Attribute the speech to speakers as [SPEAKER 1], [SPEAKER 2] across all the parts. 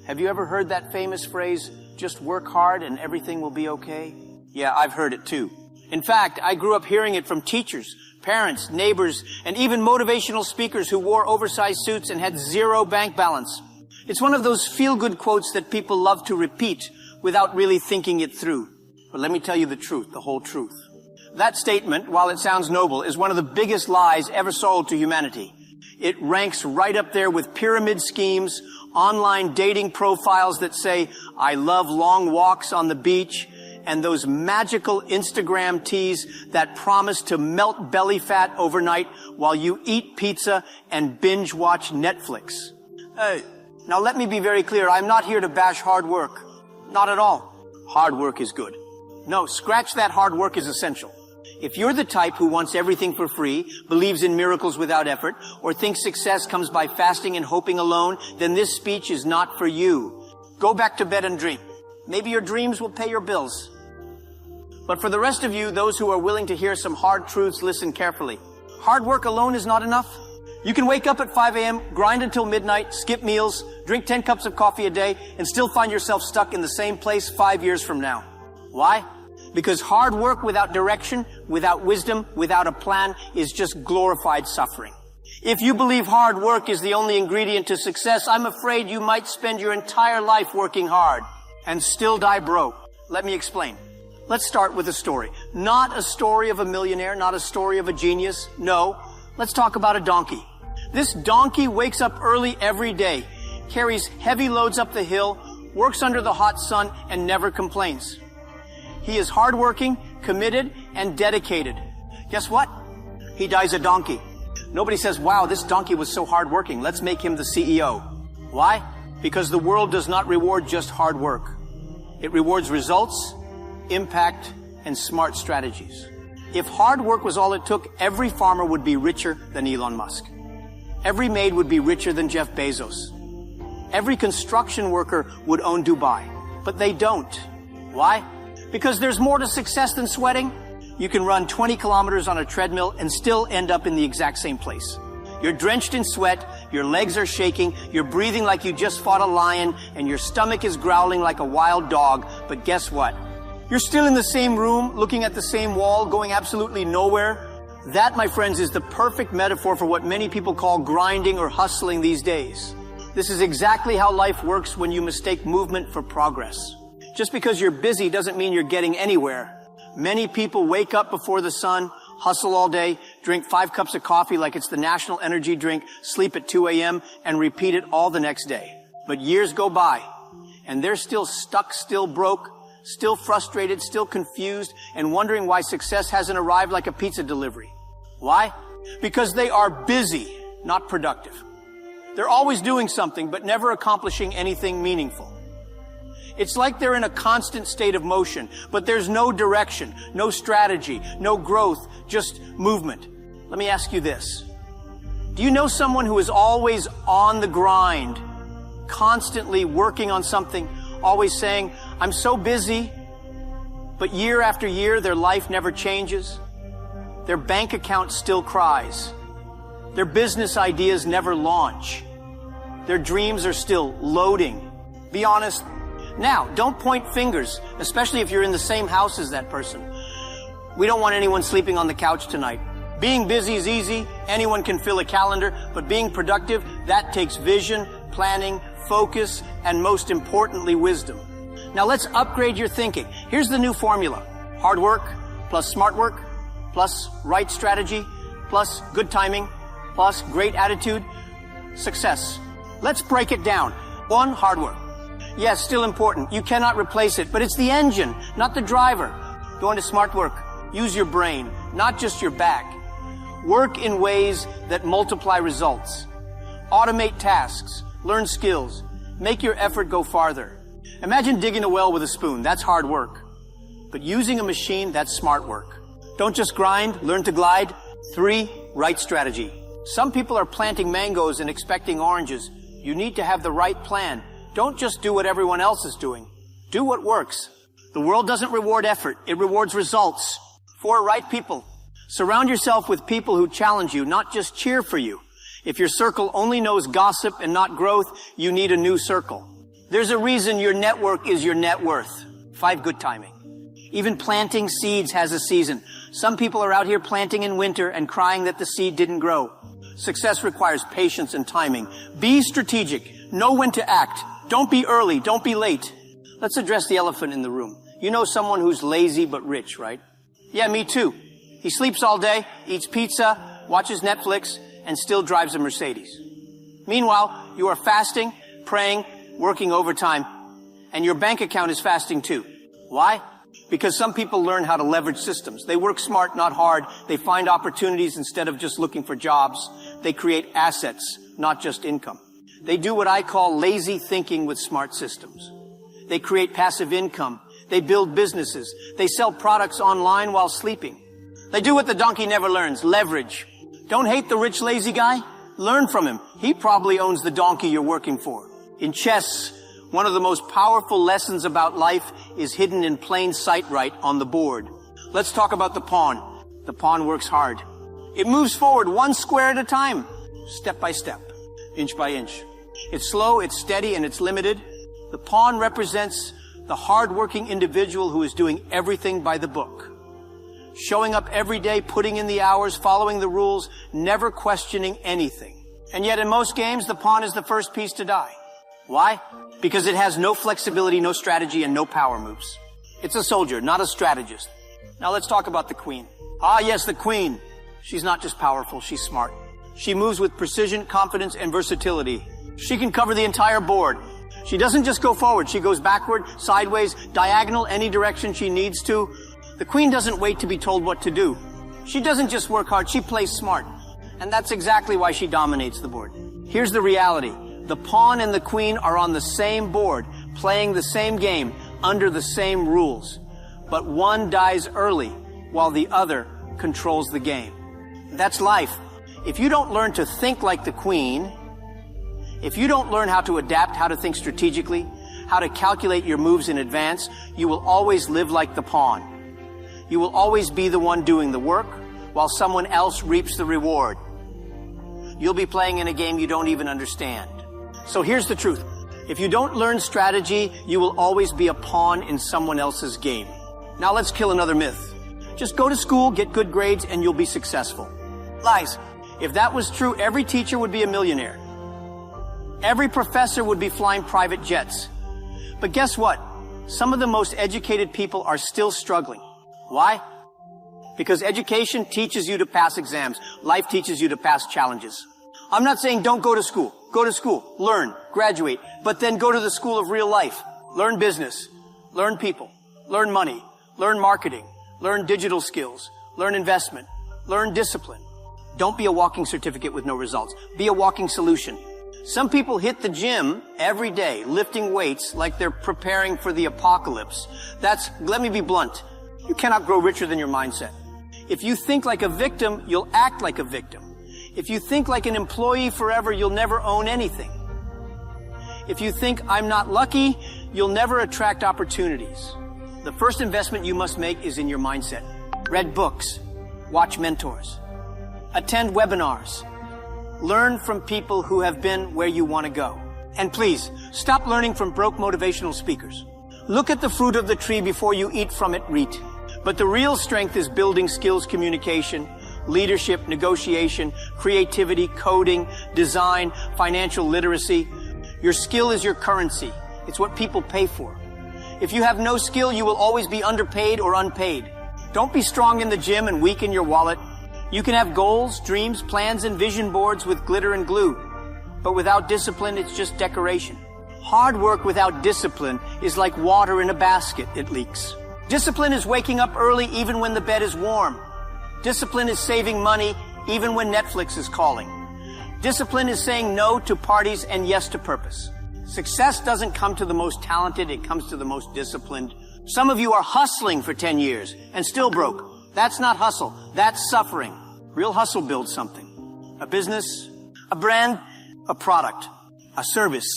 [SPEAKER 1] Have you ever heard that famous phrase, just work hard and everything will be okay? Yeah, I've heard it too. In fact, I grew up hearing it from teachers, parents, neighbors, and even motivational speakers who wore oversized suits and had zero bank balance. It's one of those feel-good quotes that people love to repeat without really thinking it through. But let me tell you the truth, the whole truth. That statement, while it sounds noble, is one of the biggest lies ever sold to humanity. It ranks right up there with pyramid schemes, online dating profiles that say, I love long walks on the beach, and those magical Instagram teas that promise to melt belly fat overnight while you eat pizza and binge watch Netflix. Now let me be very clear, I'm not here to bash hard work. Not at all. Hard work is good. No, scratch that, hard work is essential. If you're the type who wants everything for free, believes in miracles without effort, or thinks success comes by fasting and hoping alone, then this speech is not for you. Go back to bed and dream. Maybe your dreams will pay your bills. But for the rest of you, those who are willing to hear some hard truths, listen carefully. Hard work alone is not enough. You can wake up at 5 a.m., grind until midnight, skip meals, drink 10 cups of coffee a day, and still find yourself stuck in the same place 5 years from now. Why? Because hard work without direction, without wisdom, without a plan is just glorified suffering. If you believe hard work is the only ingredient to success, I'm afraid you might spend your entire life working hard and still die broke. Let me explain. Let's start with a story. Not a story of a millionaire, not a story of a genius. No, let's talk about a donkey. This donkey wakes up early every day, carries heavy loads up the hill, works under the hot sun, and never complains. He is hardworking, committed, and dedicated. Guess what? He dies a donkey. Nobody says, wow, this donkey was so hardworking. Let's make him the CEO. Why? Because the world does not reward just hard work. It rewards results, impact, and smart strategies. If hard work was all it took, every farmer would be richer than Elon Musk. Every maid would be richer than Jeff Bezos. Every construction worker would own Dubai. But they don't. Why? Because there's more to success than sweating. You can run 20 kilometers on a treadmill and still end up in the exact same place. You're drenched in sweat, your legs are shaking, you're breathing like you just fought a lion, and your stomach is growling like a wild dog. But guess what? You're still in the same room, looking at the same wall, going absolutely nowhere. That, my friends, is the perfect metaphor for what many people call grinding or hustling these days. This is exactly how life works when you mistake movement for progress. Just because you're busy doesn't mean you're getting anywhere. Many people wake up before the sun, hustle all day, drink 5 cups of coffee like it's the national energy drink, sleep at 2 a.m., and repeat it all the next day. But years go by, and they're still stuck, still broke, still frustrated, still confused, and wondering why success hasn't arrived like a pizza delivery. Why? Because they are busy, not productive. They're always doing something, but never accomplishing anything meaningful. It's like they're in a constant state of motion, but there's no direction, no strategy, no growth, just movement. Let me ask you this. Do you know someone who is always on the grind, constantly working on something, always saying, I'm so busy, but year after year their life never changes? Their bank account still cries. Their business ideas never launch. Their dreams are still loading. Be honest. Now, don't point fingers, especially if you're in the same house as that person. We don't want anyone sleeping on the couch tonight. Being busy is easy. Anyone can fill a calendar, but being productive, that takes vision, planning, focus, and most importantly, wisdom. Now let's upgrade your thinking. Here's the new formula. Hard work plus smart work plus right strategy plus good timing plus great attitude, success. Let's break it down. 1, hard work. Yes, still important. You cannot replace it, but it's the engine, not the driver. Go into smart work. Use your brain, not just your back. Work in ways that multiply results. Automate tasks. Learn skills. Make your effort go farther. Imagine digging a well with a spoon. That's hard work. But using a machine, that's smart work. Don't just grind, learn to glide. 3, right strategy. Some people are planting mangoes and expecting oranges. You need to have the right plan. Don't just do what everyone else is doing. Do what works. The world doesn't reward effort. It rewards results. 4, right people. Surround yourself with people who challenge you, not just cheer for you. If your circle only knows gossip and not growth, you need a new circle. There's a reason your network is your net worth. 5, good timing. Even planting seeds has a season. Some people are out here planting in winter and crying that the seed didn't grow. Success requires patience and timing. Be strategic. Know when to act. Don't be early. Don't be late. Let's address the elephant in the room. You know someone who's lazy but rich, right? Yeah, me too. He sleeps all day, eats pizza, watches Netflix, and still drives a Mercedes. Meanwhile, you are fasting, praying, working overtime, and your bank account is fasting too. Why? Because some people learn how to leverage systems. They work smart, not hard. They find opportunities instead of just looking for jobs. They create assets, not just income. They do what I call lazy thinking with smart systems. They create passive income. They build businesses. They sell products online while sleeping. They do what the donkey never learns, leverage. Don't hate the rich, lazy guy. Learn from him. He probably owns the donkey you're working for. In chess, one of the most powerful lessons about life is hidden in plain sight right on the board. Let's talk about the pawn. The pawn works hard. It moves forward one square at a time, step by step, inch by inch. It's slow, it's steady, and it's limited. The pawn represents the hard-working individual who is doing everything by the book. Showing up every day, putting in the hours, following the rules, never questioning anything. And yet in most games, the pawn is the first piece to die. Why? Because it has no flexibility, no strategy, and no power moves. It's a soldier, not a strategist. Now let's talk about the queen. Ah, yes, the queen. She's not just powerful, she's smart. She moves with precision, confidence, and versatility. She can cover the entire board. She doesn't just go forward, she goes backward, sideways, diagonal, any direction she needs to. The queen doesn't wait to be told what to do. She doesn't just work hard, she plays smart. And that's exactly why she dominates the board. Here's the reality. The pawn and the queen are on the same board, playing the same game, under the same rules. But one dies early, while the other controls the game. That's life. If you don't learn to think like the queen, if you don't learn how to adapt, how to think strategically, how to calculate your moves in advance, you will always live like the pawn. You will always be the one doing the work, while someone else reaps the reward. You'll be playing in a game you don't even understand. So here's the truth. If you don't learn strategy, you will always be a pawn in someone else's game. Now let's kill another myth. Just go to school, get good grades, and you'll be successful. Lies. If that was true, every teacher would be a millionaire. Every professor would be flying private jets. But guess what? Some of the most educated people are still struggling. Why? Because education teaches you to pass exams. Life teaches you to pass challenges. I'm not saying don't go to school. Go to school, learn, graduate, but then go to the school of real life. Learn business, learn people, learn money, learn marketing, learn digital skills, learn investment, learn discipline. Don't be a walking certificate with no results. Be a walking solution. Some people hit the gym every day, lifting weights like they're preparing for the apocalypse. Let me be blunt. You cannot grow richer than your mindset. If you think like a victim, you'll act like a victim. If you think like an employee forever, you'll never own anything. If you think I'm not lucky, you'll never attract opportunities. The first investment you must make is in your mindset. Read books, watch mentors, attend webinars, learn from people who have been where you want to go. And please, stop learning from broke motivational speakers. Look at the fruit of the tree before you eat from it, reap. But the real strength is building skills, communication, leadership, negotiation, creativity, coding, design, financial literacy. Your skill is your currency. It's what people pay for. If you have no skill, you will always be underpaid or unpaid. Don't be strong in the gym and weak in your wallet. You can have goals, dreams, plans, and vision boards with glitter and glue. But without discipline, it's just decoration. Hard work without discipline is like water in a basket. It leaks. Discipline is waking up early even when the bed is warm. Discipline is saving money even when Netflix is calling. Discipline is saying no to parties and yes to purpose. Success doesn't come to the most talented, it comes to the most disciplined. Some of you are hustling for 10 years and still broke. That's not hustle, that's suffering. Real hustle builds something. A business, a brand, a product, a service,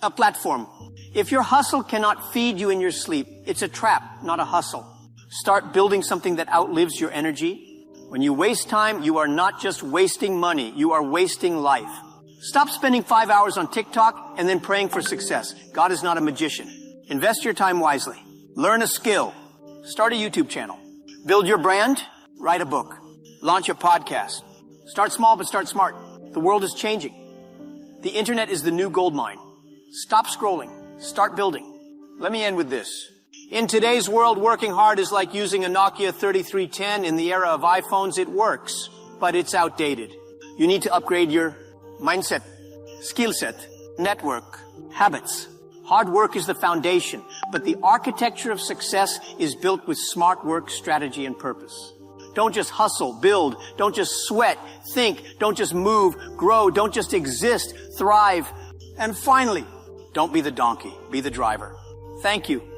[SPEAKER 1] a platform. If your hustle cannot feed you in your sleep, it's a trap, not a hustle. Start building something that outlives your energy. When you waste time, you are not just wasting money, you are wasting life. Stop spending 5 hours on TikTok and then praying for success. God is not a magician. Invest your time wisely. Learn a skill. Start a YouTube channel. Build your brand. Write a book. Launch a podcast. Start small, but start smart. The world is changing. The internet is the new gold mine. Stop scrolling. Start building. Let me end with this. In today's world, working hard is like using a Nokia 3310. In the era of iPhones, it works, but it's outdated. You need to upgrade your mindset, skill set, network, habits. Hard work is the foundation, but the architecture of success is built with smart work, strategy, and purpose. Don't just hustle, build. Don't just sweat, think. Don't just move, grow. Don't just exist, thrive. And finally, don't be the donkey, be the driver. Thank you.